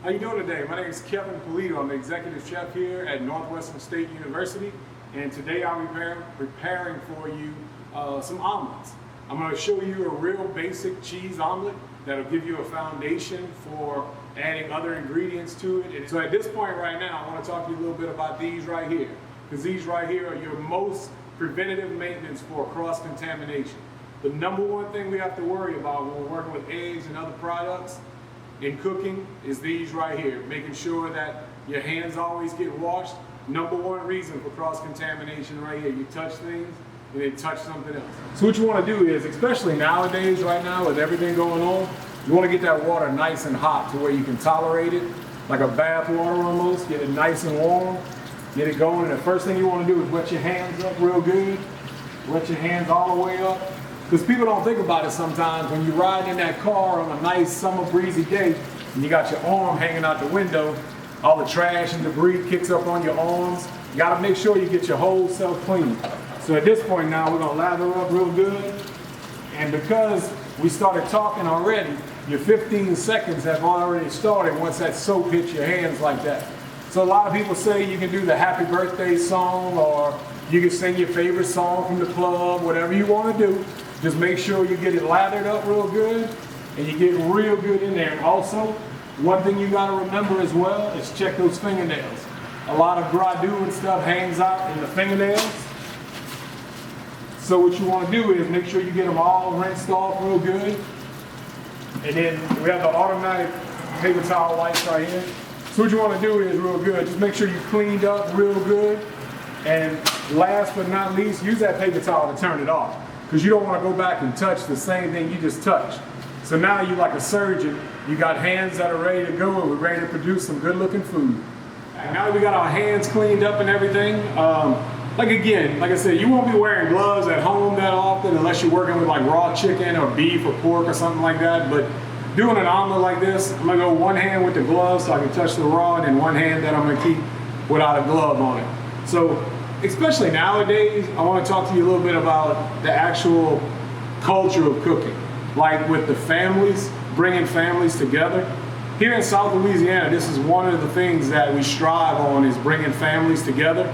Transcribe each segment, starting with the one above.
How you doing today? My name is Kevin Polito. I'm the executive chef here at Northwestern State University, and today I'll be preparing for you some omelets. I'm going to show you a real basic cheese omelet that'll give you a foundation for adding other ingredients to it. And so at this point right now, I want to talk to you a little bit about these right here, because these right here are your most preventative maintenance for cross-contamination. The number one thing we have to worry about when we're working with eggs and other products in cooking is these right here, making sure that your hands always get washed. Number one reason for cross-contamination right here. You touch things and then touch something else. So what you want to do is, especially nowadays right now with everything going on, you want to get that water nice and hot to where you can tolerate it, like a bath water almost. Get it nice and warm, get it going, and the first thing you want to do is wet your hands up real good. Wet your hands all the way up. Because people don't think about it sometimes when you're riding in that car on a nice summer breezy day and you got your arm hanging out the window, all the trash and debris kicks up on your arms. You got to make sure you get your whole self clean. So at this point now, we're going to lather up real good. And because we started talking already, your 15 seconds have already started once that soap hits your hands like that. So a lot of people say you can do the happy birthday song, or you can sing your favorite song from the club, whatever you want to do. Just make sure you get it lathered up real good and you get real good in there. And also, one thing you got to remember as well is check those fingernails. A lot of gras-du and stuff hangs out in the fingernails. So what you want to do is make sure you get them all rinsed off real good. And then we have the automatic paper towel wipes right here. So what you want to do is real good, just make sure you cleaned up real good. And last but not least, use that paper towel to turn it off, because you don't want to go back and touch the same thing you just touched. So now you're like a surgeon. You got hands that are ready to go, and we're ready to produce some good looking food. And now that we got our hands cleaned up and everything, like I said, you won't be wearing gloves at home that often unless you're working with like raw chicken or beef or pork or something like that. But doing an omelet like this, I'm gonna go one hand with the gloves so I can touch the raw, and then one hand that I'm gonna keep without a glove on it. So especially nowadays, I want to talk to you a little bit about the actual culture of cooking, like with the families, bringing families together. Here in South Louisiana, this is one of the things that we strive on, is bringing families together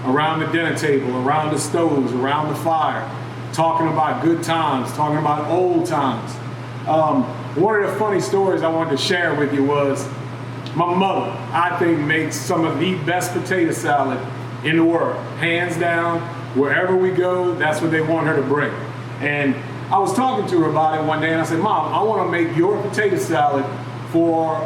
around the dinner table, around the stoves, around the fire, talking about good times, talking about old times. One of the funny stories I wanted to share with you was my mother, I think, makes some of the best potato salad in the world, hands down. Wherever we go, that's what they want her to bring. And I was talking to her about it one day, and I said, Mom, I want to make your potato salad for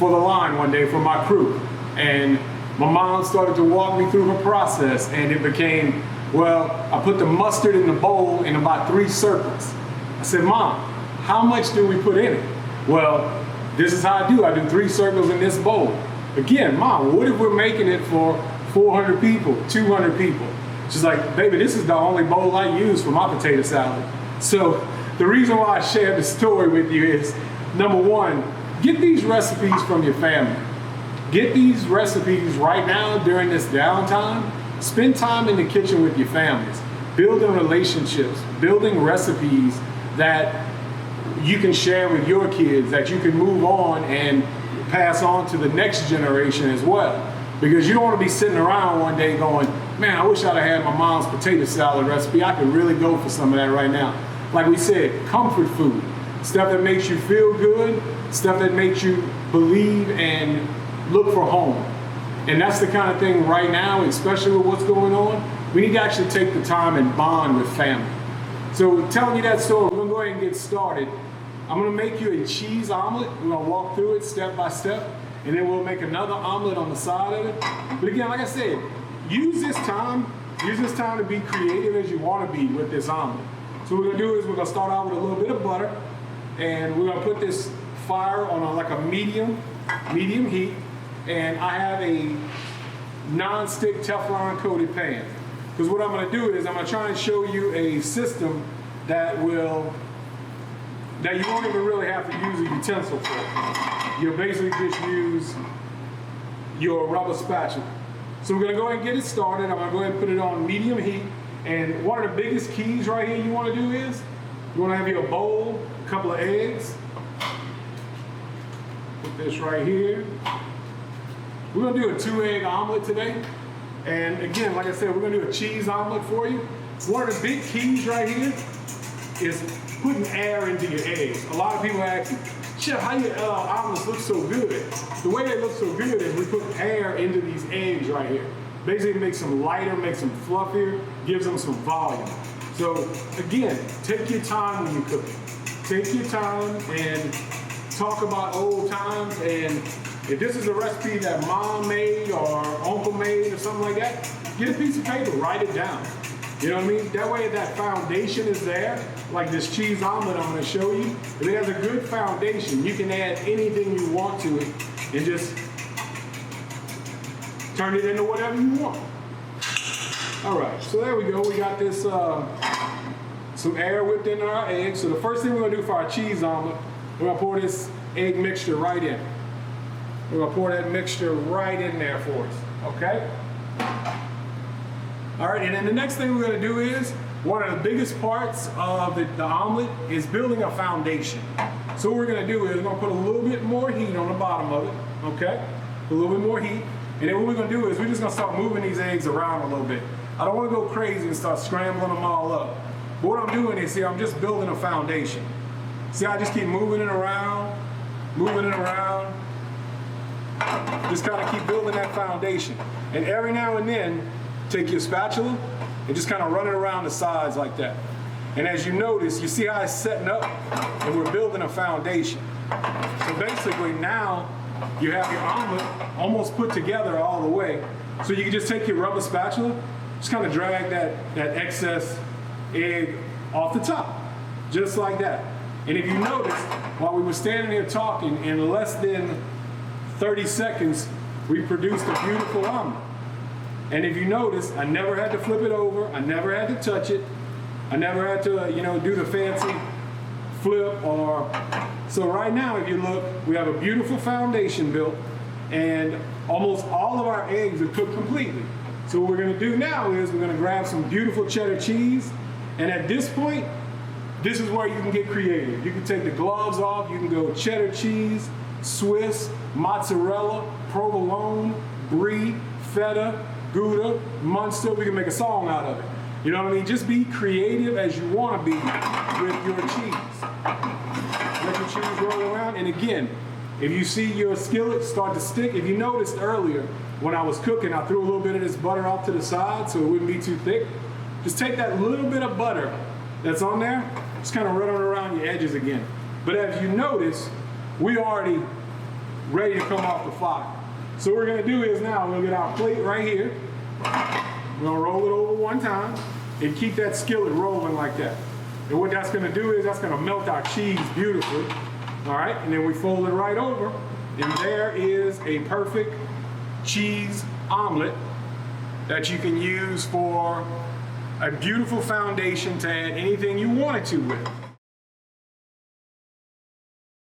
the line one day for my crew. And my mom started to walk me through her process, and it became, well, I put the mustard in the bowl in about 3 circles. I said, Mom, how much do we put in it? Well, this is how I do. I do 3 circles in this bowl. Again, Mom, what if we're making it for 400 people, 200 people? She's like, baby, this is the only bowl I use for my potato salad. So the reason why I shared this story with you is, number one, get these recipes from your family. Get these recipes right now during this downtime. Spend time in the kitchen with your families, building relationships, building recipes that you can share with your kids, that you can move on and pass on to the next generation as well. Because you don't want to be sitting around one day going, man, I wish I'd have had my mom's potato salad recipe. I could really go for some of that right now. Like we said, comfort food, stuff that makes you feel good, stuff that makes you believe and look for home. And that's the kind of thing right now, especially with what's going on, we need to actually take the time and bond with family. So telling you that story, we're going to go ahead and get started. I'm going to make you a cheese omelet. We're going to walk through it step by step, and then we'll make another omelet on the side of it. But again, like I said, use this time to be creative as you want to be with this omelet. So what we're going to do is we're going to start out with a little bit of butter, and we're going to put this fire on like a medium heat. And I have a non-stick Teflon coated pan. Because what I'm going to do is I'm going to try and show you a system that you won't even really have to use a utensil for. You'll basically just use your rubber spatula. So we're going to go ahead and get it started. I'm going to go ahead and put it on medium heat. And one of the biggest keys right here you want to do is you want to have your bowl, a couple of eggs. Put this right here. We're gonna do a 2-egg omelet today. And again, like I said, we're gonna do a cheese omelet for you. One of the big keys right here is putting air into your eggs. A lot of people ask me, Chef, how your omelets look so good? The way they look so good is we put air into these eggs right here. Basically makes them lighter, makes them fluffier, gives them some volume. So again, take your time when you cook it. Take your time and talk about old times. And if this is a recipe that mom made or uncle made or something like that, get a piece of paper, write it down. You know what I mean? That way that foundation is there, like this cheese omelet I'm gonna show you. If it has a good foundation, you can add anything you want to it and just turn it into whatever you want. All right, so there we go. We got this, some air whipped into our eggs. So the first thing we're gonna do for our cheese omelet, we're gonna pour this egg mixture right in. We're gonna pour that mixture right in there for us, okay? All right, and then the next thing we're gonna do is, one of the biggest parts of the omelet is building a foundation. So what we're gonna do is we're gonna put a little bit more heat on the bottom of it, okay? A little bit more heat. And then what we're gonna do is we're just gonna start moving these eggs around a little bit. I don't wanna go crazy and start scrambling them all up. But what I'm doing is, see, I'm just building a foundation. See, I just keep moving it around, just kind of keep building that foundation. And every now and then, take your spatula and just kind of run it around the sides like that. And as you notice, you see how it's setting up and we're building a foundation. So basically now you have your omelet almost put together all the way. So you can just take your rubber spatula, just kind of drag that excess egg off the top, just like that. And if you notice, while we were standing here talking, in less than 30 seconds, we produced a beautiful omelet. And if you notice, I never had to flip it over, I never had to touch it, I never had to, do the fancy flip or, so right now, if you look, we have a beautiful foundation built and almost all of our eggs are cooked completely. So what we're gonna do now is we're gonna grab some beautiful cheddar cheese, and at this point, this is where you can get creative. You can take the gloves off, you can go cheddar cheese, Swiss, mozzarella, provolone, brie, feta, Gouda, Munster. We can make a song out of it. You know what I mean? Just be creative as you want to be with your cheese. Let your cheese roll around. And again, if you see your skillet start to stick, if you noticed earlier when I was cooking, I threw a little bit of this butter off to the side so it wouldn't be too thick. Just take that little bit of butter that's on there, just kind of run it around your edges again. But as you notice, we already ready to come off the fire. So what we're gonna do is now we'll get our plate right here. We're gonna roll it over one time and keep that skillet rolling like that. And what that's gonna do is that's gonna melt our cheese beautifully. All right, and then we fold it right over, and there is a perfect cheese omelet that you can use for a beautiful foundation to add anything you want it to with.